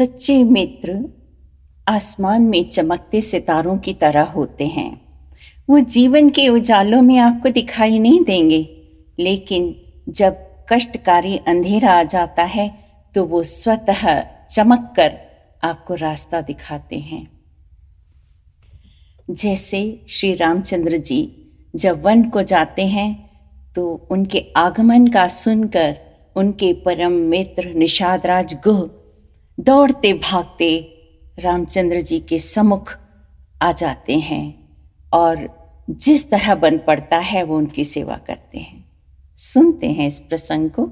सच्चे मित्र आसमान में चमकते सितारों की तरह होते हैं। वो जीवन के उजालों में आपको दिखाई नहीं देंगे, लेकिन जब कष्टकारी अंधेरा आ जाता है तो वो स्वतः चमक कर आपको रास्ता दिखाते हैं। जैसे श्री रामचंद्र जी जब वन को जाते हैं तो उनके आगमन का सुनकर उनके परम मित्र निषाद राज गुह दौड़ते भागते रामचंद्र जी के सम्मुख आ जाते हैं और जिस तरह बन पड़ता है वो उनकी सेवा करते हैं। सुनते हैं इस प्रसंग को।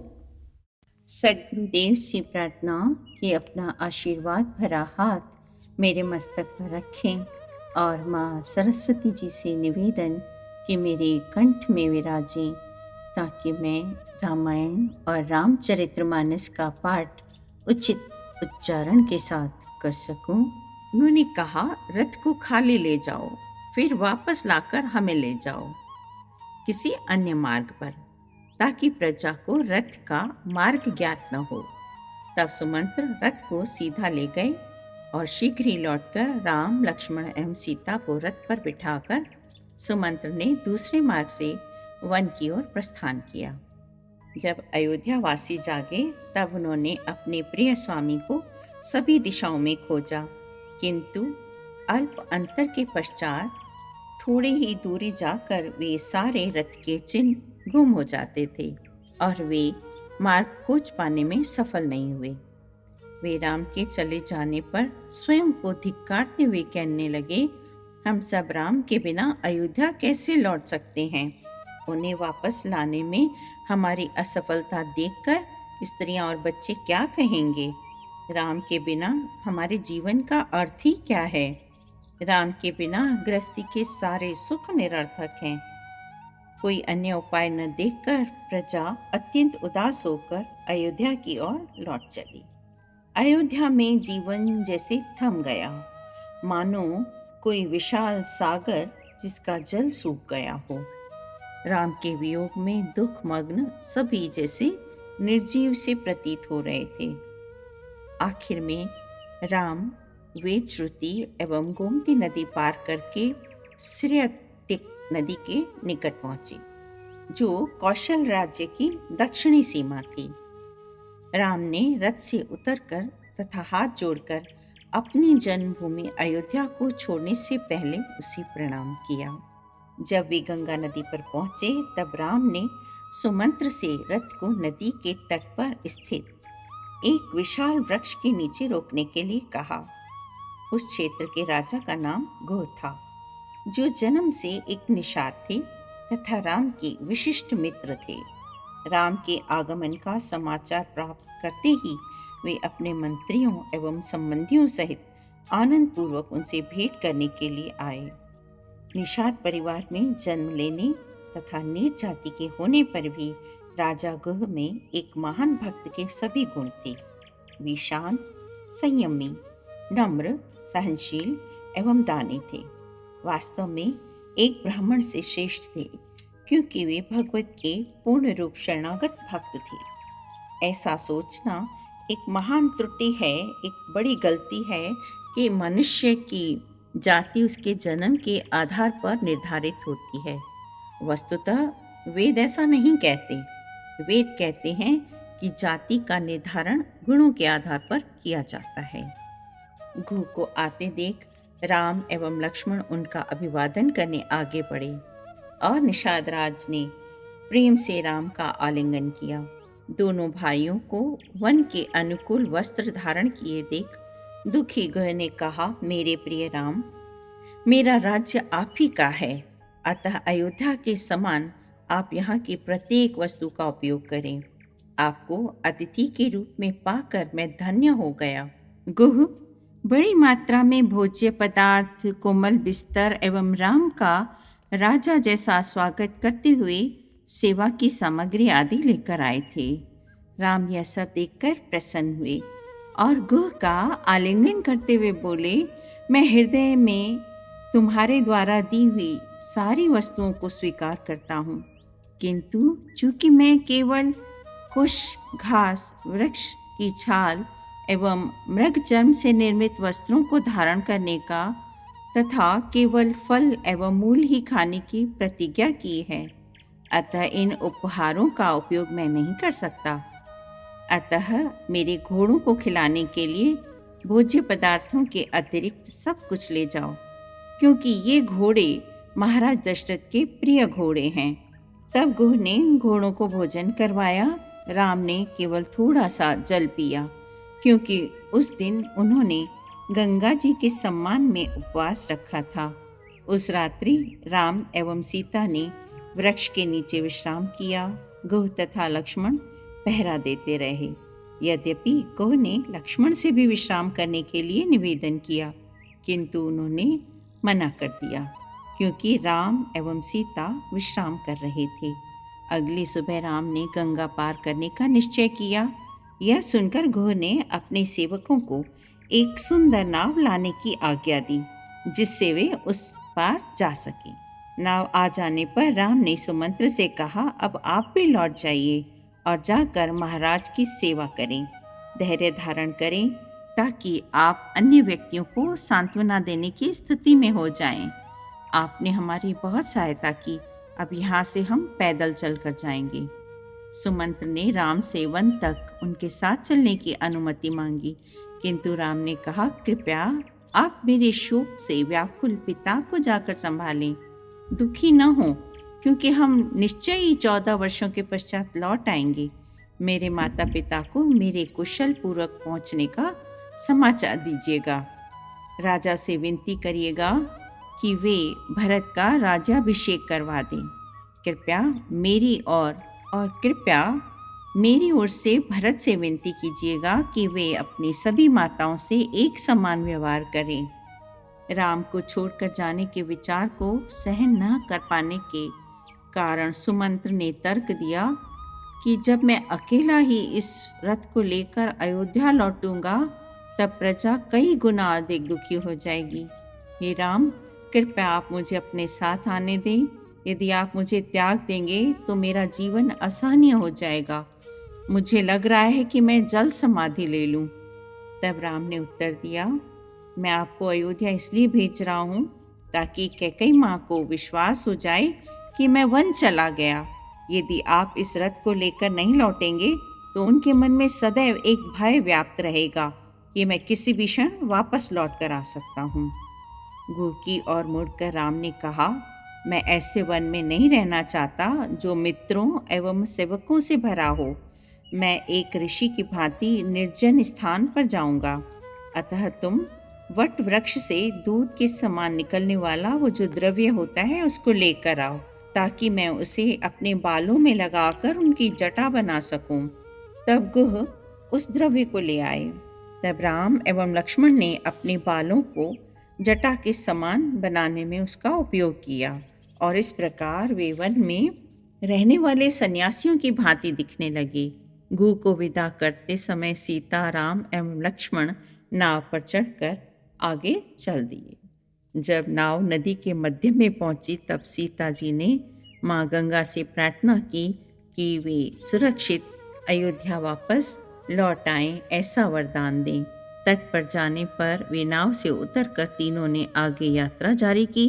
सद्गुरुदेव से प्रार्थना कि अपना आशीर्वाद भरा हाथ मेरे मस्तक पर रखें और माँ सरस्वती जी से निवेदन कि मेरे कंठ में विराजें, ताकि मैं रामायण और रामचरितमानस का पाठ उचित उच्चारण के साथ कर सकूं। उन्होंने कहा, रथ को खाली ले जाओ, फिर वापस लाकर हमें ले जाओ किसी अन्य मार्ग पर, ताकि प्रजा को रथ का मार्ग ज्ञात न हो। तब सुमंत्र रथ को सीधा ले गए और शीघ्र ही लौटकर राम, लक्ष्मण एवं सीता को रथ पर बिठाकर सुमंत्र ने दूसरे मार्ग से वन की ओर प्रस्थान किया। जब अयोध्या वासी जागे तब उन्होंने अपने प्रिय स्वामी को सभी दिशाओं में खोजा, किंतु अल्प अंतर के पश्चात थोड़ी ही दूरी जाकर वे सारे रथ के चिन्ह गुम हो जाते थे और वे मार्ग खोज पाने में सफल नहीं हुए। वे राम के चले जाने पर स्वयं को धिक्कारते हुए कहने लगे, हम सब राम के बिना अयोध्या कैसे लौट सकते हैं? उन्हें वापस लाने में हमारी असफलता देखकर स्त्रियां और बच्चे क्या कहेंगे? राम के बिना हमारे जीवन का अर्थ ही क्या है? राम के बिना गृहस्थी के सारे सुख निरर्थक हैं। कोई अन्य उपाय न देखकर प्रजा अत्यंत उदास होकर अयोध्या की ओर लौट चली। अयोध्या में जीवन जैसे थम गया, मानो कोई विशाल सागर जिसका जल सूख गया हो। राम के वियोग में दुख मग्न सभी जैसे निर्जीव से प्रतीत हो रहे थे। आखिर में राम वेद श्रुति एवं गोमती नदी पार करके श्रेयतिक नदी के निकट पहुंचे, जो कौशल राज्य की दक्षिणी सीमा थी। राम ने रथ से उतरकर तथा हाथ जोड़कर अपनी जन्मभूमि अयोध्या को छोड़ने से पहले उसे प्रणाम किया। जब वे गंगा नदी पर पहुंचे तब राम ने सुमंत्र से रथ को नदी के तट पर स्थित एक विशाल वृक्ष के नीचे रोकने के लिए कहा। उस क्षेत्र के राजा का नाम गुह था, जो जन्म से एक निषाद थे तथा राम के विशिष्ट मित्र थे। राम के आगमन का समाचार प्राप्त करते ही वे अपने मंत्रियों एवं संबंधियों सहित आनंद पूर्वक उनसे भेंट करने के लिए आए। निषाद परिवार में जन्म लेने तथा नीच जाति के होने पर भी राजा गुह में एक महान भक्त के सभी गुण थे। वे शांत, संयमी, नम्र, सहनशील एवं दानी थे। वास्तव में एक ब्राह्मण से श्रेष्ठ थे, क्योंकि वे भगवत के पूर्ण रूप शरणागत भक्त थे। ऐसा सोचना एक महान त्रुटि है, एक बड़ी गलती है कि मनुष्य की जाति उसके जन्म के आधार पर निर्धारित होती है। वस्तुतः वेद ऐसा नहीं कहते। वेद कहते हैं कि जाति का निर्धारण गुणों के आधार पर किया जाता है। गुह को आते देख राम एवं लक्ष्मण उनका अभिवादन करने आगे बढ़े और निषाद राज ने प्रेम से राम का आलिंगन किया। दोनों भाइयों को वन के अनुकूल वस्त्र धारण किए देख दुखी गुह ने कहा, मेरे प्रिय राम, मेरा राज्य आप ही का है, अतः अयोध्या के समान आप यहाँ की प्रत्येक वस्तु का उपयोग करें। आपको अतिथि के रूप में पाकर मैं धन्य हो गया। गुह बड़ी मात्रा में भोज्य पदार्थ, कोमल बिस्तर एवं राम का राजा जैसा स्वागत करते हुए सेवा की सामग्री आदि लेकर आए थे। राम यह सब देखकर प्रसन्न हुए और गुह का आलिंगन करते हुए बोले, मैं हृदय में तुम्हारे द्वारा दी हुई सारी वस्तुओं को स्वीकार करता हूँ, किंतु चूंकि मैं केवल कुश, घास, वृक्ष की छाल एवं मृग चर्म से निर्मित वस्त्रों को धारण करने का तथा केवल फल एवं मूल ही खाने की प्रतिज्ञा की है। अतः इन उपहारों का उपयोग मैं नहीं कर सकता। अतः मेरे घोड़ों को खिलाने के लिए भोज्य पदार्थों के अतिरिक्त सब कुछ ले जाओ, क्योंकि ये घोड़े महाराज दशरथ के प्रिय घोड़े हैं। तब गुह ने घोड़ों को भोजन करवाया। राम ने केवल थोड़ा सा जल पिया, क्योंकि उस दिन उन्होंने गंगा जी के सम्मान में उपवास रखा था। उस रात्रि राम एवं सीता ने वृक्ष के नीचे विश्राम किया। गुह तथा लक्ष्मण पहरा देते रहे। यद्यपि गुह ने लक्ष्मण से भी विश्राम करने के लिए निवेदन किया, किंतु उन्होंने मना कर दिया, क्योंकि राम एवं सीता विश्राम कर रहे थे। अगली सुबह राम ने गंगा पार करने का निश्चय किया। यह सुनकर गुह ने अपने सेवकों को एक सुंदर नाव लाने की आज्ञा दी, जिससे वे उस पार जा सके। नाव आ जाने पर राम ने सुमंत्र से कहा, अब आप भी लौट जाइए और जाकर महाराज की सेवा करें, धैर्य धारण करें, ताकि आप अन्य व्यक्तियों को सांत्वना देने की स्थिति में हो जाएं। आपने हमारी बहुत सहायता की, अब यहाँ से हम पैदल चलकर जाएंगे। सुमंत्र ने राम से वन तक उनके साथ चलने की अनुमति मांगी, किंतु राम ने कहा, कृपया आप मेरे शोक से व्याकुल पिता को जाकर संभालें। दुखी न हो, क्योंकि हम निश्चय ही 14 वर्षों के पश्चात लौट आएंगे। मेरे माता पिता को मेरे कुशल पूर्वक पहुंचने का समाचार दीजिएगा। राजा से विनती करिएगा कि वे भरत का राज्याभिषेक करवा दें। कृपया मेरी ओर से भरत से विनती कीजिएगा कि वे अपनी सभी माताओं से एक समान व्यवहार करें। राम को छोड़कर जाने के विचार को सहन न कर पाने के कारण सुमंत्र ने तर्क दिया कि जब मैं अकेला ही इस रथ को लेकर अयोध्या लौटूंगा, तब प्रजा कई गुना अधिक दुखी हो जाएगी। हे राम, कृपया आप मुझे अपने साथ आने दें। यदि आप मुझे त्याग देंगे तो मेरा जीवन असहनीय हो जाएगा। मुझे लग रहा है कि मैं जल्द समाधि ले लूं। तब राम ने उत्तर दिया, मैं आपको अयोध्या इसलिए भेज रहा हूँ ताकि कैकेयी माँ को विश्वास हो जाए कि मैं वन चला गया। यदि आप इस रथ को लेकर नहीं लौटेंगे तो उनके मन में सदैव एक भय व्याप्त रहेगा कि मैं किसी भी क्षण वापस लौट कर आ सकता हूँ। गुह की ओर मुड़कर राम ने कहा, मैं ऐसे वन में नहीं रहना चाहता जो मित्रों एवं सेवकों से भरा हो। मैं एक ऋषि की भांति निर्जन स्थान पर जाऊंगा। अतः तुम वट वृक्ष से दूध के समान निकलने वाला वो जो द्रव्य होता है उसको लेकर आओ, ताकि मैं उसे अपने बालों में लगाकर उनकी जटा बना सकूं। तब गुह उस द्रव्य को ले आए। तब राम एवं लक्ष्मण ने अपने बालों को जटा के समान बनाने में उसका उपयोग किया, और इस प्रकार वे वन में रहने वाले सन्यासियों की भांति दिखने लगे। गुह को विदा करते समय सीता, राम एवं लक्ष्मण नाव पर चढ़कर आगे चल दिए। जब नाव नदी के मध्य में पहुंची, तब सीता जी ने माँ गंगा से प्रार्थना की कि वे सुरक्षित अयोध्या वापस लौट आएं, ऐसा वरदान दें। तट पर जाने पर वे नाव से उतरकर तीनों ने आगे यात्रा जारी की।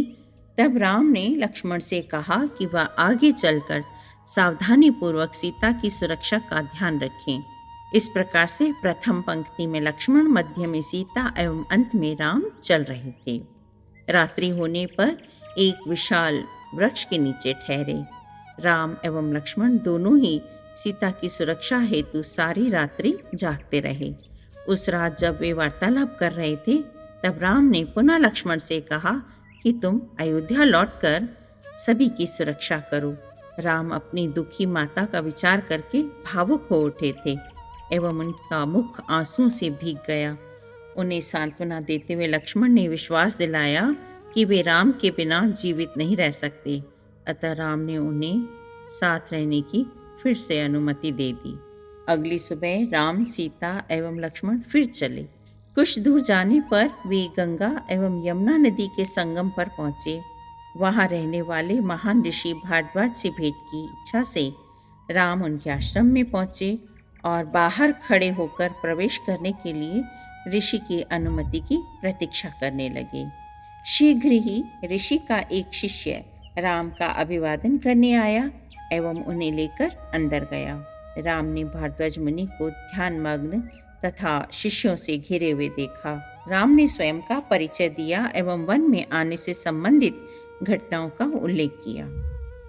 तब राम ने लक्ष्मण से कहा कि वह आगे चलकर सावधानी पूर्वक सीता की सुरक्षा का ध्यान रखें। इस प्रकार से प्रथम पंक्ति में लक्ष्मण, मध्य में सीता एवं अंत में राम चल रहे थे। रात्रि होने पर एक विशाल वृक्ष के नीचे ठहरे। राम एवं लक्ष्मण दोनों ही सीता की सुरक्षा हेतु सारी रात्रि जागते रहे। उस रात जब वे वार्तालाप कर रहे थे, तब राम ने पुनः लक्ष्मण से कहा कि तुम अयोध्या लौटकर सभी की सुरक्षा करो। राम अपनी दुखी माता का विचार करके भावुक हो उठे थे एवं उनका मुख आंसुओं से भीग गया। उन्हें सांत्वना देते हुए लक्ष्मण ने विश्वास दिलाया कि वे राम के बिना जीवित नहीं रह सकते। अतः राम ने उन्हें साथ रहने की फिर से अनुमति दे दी। अगली सुबह राम, सीता एवं लक्ष्मण फिर चले। कुछ दूर जाने पर वे गंगा एवं यमुना नदी के संगम पर पहुंचे। वहां रहने वाले महान ऋषि भारद्वाज से भेंट की इच्छा से राम उनके आश्रम में पहुंचे। और बाहर खड़े होकर प्रवेश करने के लिए ऋषि की अनुमति की प्रतीक्षा करने लगे। शीघ्र ही ऋषि का एक शिष्य राम का अभिवादन करने आया एवं उन्हें लेकर अंदर गया। राम ने भारद्वाज मुनि को ध्यानमग्न तथा शिष्यों से घिरे हुए देखा। राम ने स्वयं का परिचय दिया एवं वन में आने से संबंधित घटनाओं का उल्लेख किया।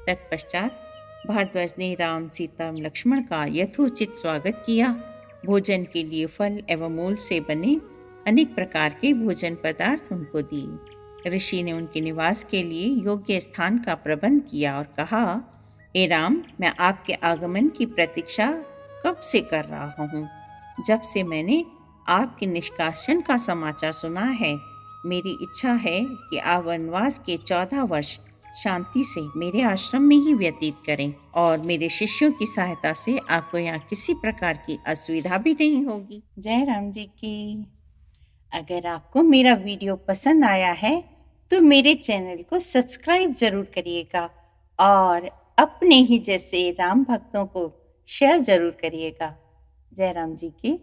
तत्पश्चात भारद्वाज ने राम, सीता, लक्ष्मण का यथोचित स्वागत किया। भोजन के लिए फल एवं मूल से बने अनेक प्रकार के भोजन पदार्थ उनको दिए। ऋषि ने उनके निवास के लिए योग्य स्थान का प्रबंध किया और कहा, हे राम, मैं आपके आगमन की प्रतीक्षा कब से कर रहा हूँ। जब से मैंने आपके निष्कासन का समाचार सुना है। मेरी इच्छा है कि आप वनवास के 14 वर्ष शांति से मेरे आश्रम में ही व्यतीत करें और मेरे शिष्यों की सहायता से आपको यहाँ किसी प्रकार की असुविधा भी नहीं होगी। जय राम जी की। अगर आपको मेरा वीडियो पसंद आया है तो मेरे चैनल को सब्सक्राइब जरूर करिएगा और अपने ही जैसे राम भक्तों को शेयर जरूर करिएगा। जय राम जी की।